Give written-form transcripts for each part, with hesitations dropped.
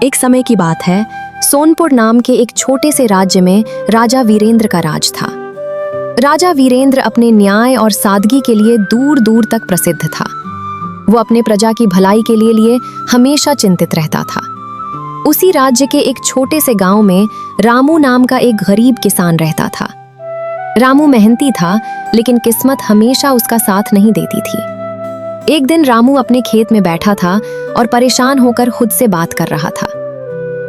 एक समय की बात है, सोनपुर नाम के एक छोटे से राज्य में राजा वीरेंद्र का राज था। राजा वीरेंद्र अपने न्याय और सादगी के लिए दूर दूर तक प्रसिद्ध था। वो अपने प्रजा की भलाई के लिए हमेशा चिंतित रहता था। उसी राज्य के एक छोटे से गांव में रामू नाम का एक गरीब किसान रहता था। रामू मेहनती था, लेकिन किस्मत हमेशा उसका साथ नहीं देती थी। एक दिन रामू अपने खेत में बैठा था और परेशान होकर खुद से बात कर रहा था।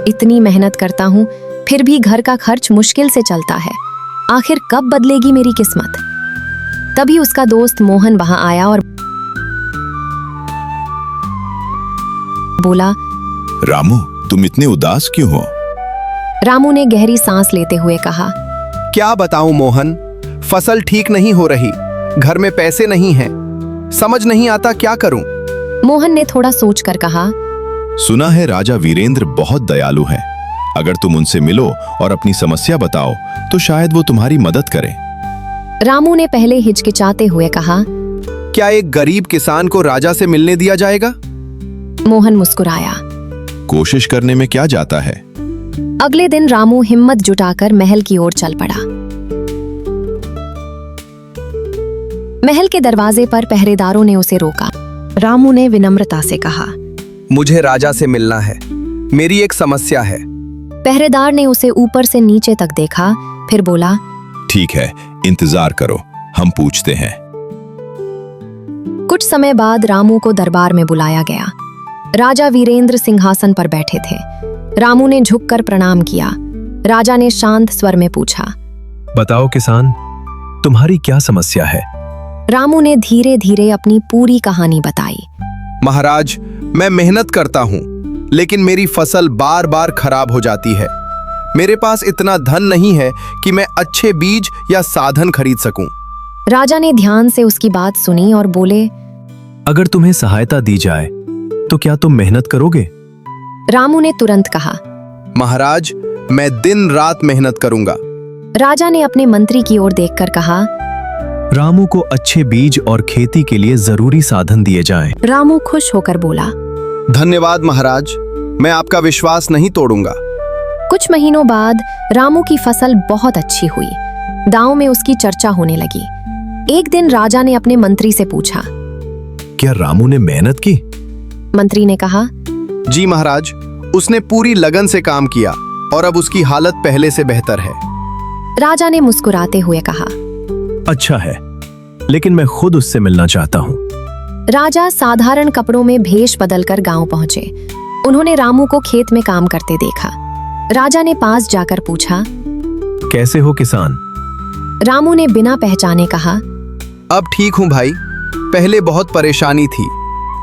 इतनी मेहनत करता हूँ, फिर भी घर का खर्च मुश्किल से चलता है। आखिर कब बदलेगी मेरी किस्मत? तभी उसका दोस्त मोहन वहां आया और बोला, रामू, तुम इतने उदास क्यों हो? रामू ने गहरी सांस लेते हुए कहा, क्या बताऊं मोहन, फसल ठीक नहीं हो रही, घर में पैसे नहीं हैं, समझ नहीं आता क्या करूं। मोहन ने थोड़ा सोचकर कहा, सुना है राजा वीरेंद्र बहुत दयालु हैं। अगर तुम उनसे मिलो और अपनी समस्या बताओ तो शायद वो तुम्हारी मदद करें। रामू ने पहले हिचकिचाते हुए कहा, क्या एक गरीब किसान को राजा से मिलने दिया जाएगा? मोहन मुस्कुराया। कोशिश करने में क्या जाता है। अगले दिन रामू हिम्मत जुटाकर महल की ओर चल पड़ा। महल के दरवाजे पर पहरेदारों ने उसे रोका। रामू ने विनम्रता से कहा, मुझे राजा से मिलना है, मेरी एक समस्या है। पहरेदार ने उसे ऊपर से नीचे तक देखा, फिर बोला, ठीक है, इंतजार करो, हम पूछते हैं। कुछ समय बाद रामू को दरबार में बुलाया गया। राजा वीरेंद्र सिंहासन पर बैठे थे। रामू ने झुककर प्रणाम किया। राजा ने शांत स्वर में पूछा, बताओ किसान, तुम्हारी क्या समस्या है? रामू ने धीरे धीरे अपनी पूरी कहानी बताई। महाराज, मैं मेहनत करता हूँ, लेकिन मेरी फसल बार बार खराब हो जाती है। मेरे पास इतना धन नहीं है कि मैं अच्छे बीज या साधन खरीद सकूं। राजा ने ध्यान से उसकी बात सुनी और बोले, अगर तुम्हें सहायता दी जाए तो क्या तुम मेहनत करोगे? रामू ने तुरंत कहा, महाराज, मैं दिन रात मेहनत करूंगा। राजा ने अपने मंत्री की ओर देखकर कहा, रामू को अच्छे बीज और खेती के लिए जरूरी साधन दिए जाएं। रामू खुश होकर बोला, धन्यवाद महाराज, मैं आपका विश्वास नहीं तोड़ूंगा। कुछ महीनों बाद रामू की फसल बहुत अच्छी हुई। गांव में उसकी चर्चा होने लगी। एक दिन राजा ने अपने मंत्री से पूछा, क्या रामू ने मेहनत की? मंत्री ने कहा, जी महाराज, उसने पूरी लगन से काम किया और अब उसकी हालत पहले से बेहतर है। राजा ने मुस्कुराते हुए कहा, अच्छा है, लेकिन मैं खुद उससे मिलना चाहता हूँ। राजा साधारण कपड़ों में भेष बदलकर गांव पहुंचे। उन्होंने रामू को खेत में काम करते देखा। राजा ने पास जाकर पूछा, कैसे हो किसान? रामू ने बिना पहचाने कहा, अब ठीक हूँ भाई, पहले बहुत परेशानी थी,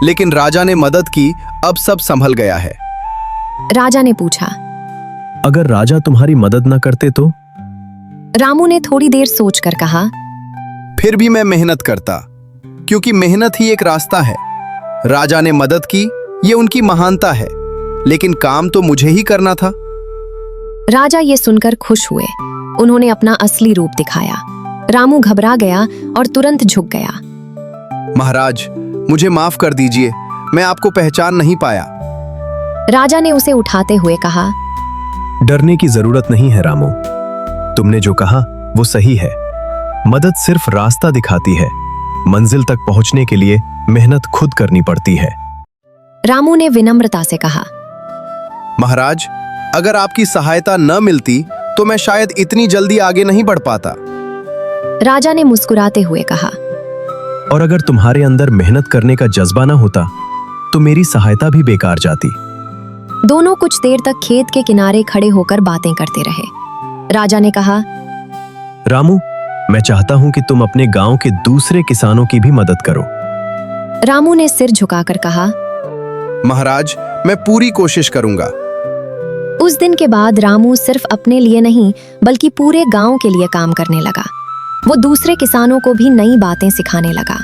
लेकिन राजा ने मदद की, अब सब संभल गया है। राजा ने पूछा, अगर राजा तुम्हारी मदद न करते तो? रामू ने थोड़ी देर सोचकर कहा, फिर भी मैं मेहनत करता, क्योंकि मेहनत ही एक रास्ता है। राजा ने मदद की, ये उनकी महानता है, लेकिन काम तो मुझे ही करना था। राजा ये सुनकर खुश हुए। उन्होंने अपना असली रूप दिखाया। रामू घबरा गया और तुरंत झुक गया। महाराज, मुझे माफ कर दीजिए, मैं आपको पहचान नहीं पाया। राजा ने उसे उठाते हुए कहा, डरने की जरूरत नहीं है रामू, तुमने जो कहा वो सही है। मदद सिर्फ रास्ता दिखाती है, मंजिल तक पहुंचने के लिए मेहनत खुद करनी पड़ती है। रामू ने विनम्रता से कहा, महाराज, अगर आपकी सहायता न मिलती तो मैं शायद इतनी जल्दी आगे नहीं बढ़ पाता। राजा ने मुस्कुराते हुए कहा, और अगर तुम्हारे अंदर मेहनत करने का जज्बा ना होता तो मेरी सहायता भी बेकार जाती। दोनों कुछ देर तक खेत के किनारे खड़े होकर बातें करते रहे। राजा ने कहा, रामू, मैं चाहता हूं कि तुम अपने गांव के दूसरे किसानों की भी मदद करो। रामू ने सिर झुकाकर कहा, महाराज, मैं पूरी कोशिश करूंगा। उस दिन के बाद रामू सिर्फ अपने लिए नहीं, बल्कि पूरे गांव के लिए काम करने लगा। वो दूसरे किसानों को भी नई बातें सिखाने लगा।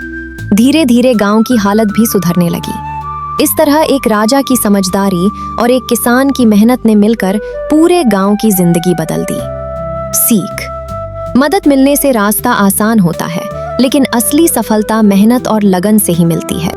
धीरे धीरे गांव की हालत भी सुधरने लगी। इस तरह एक राजा की समझदारी और एक किसान की मेहनत ने मिलकर पूरे गांव की जिंदगी बदल दी। सीख: मदद मिलने से रास्ता आसान होता है, लेकिन असली सफलता मेहनत और लगन से ही मिलती है।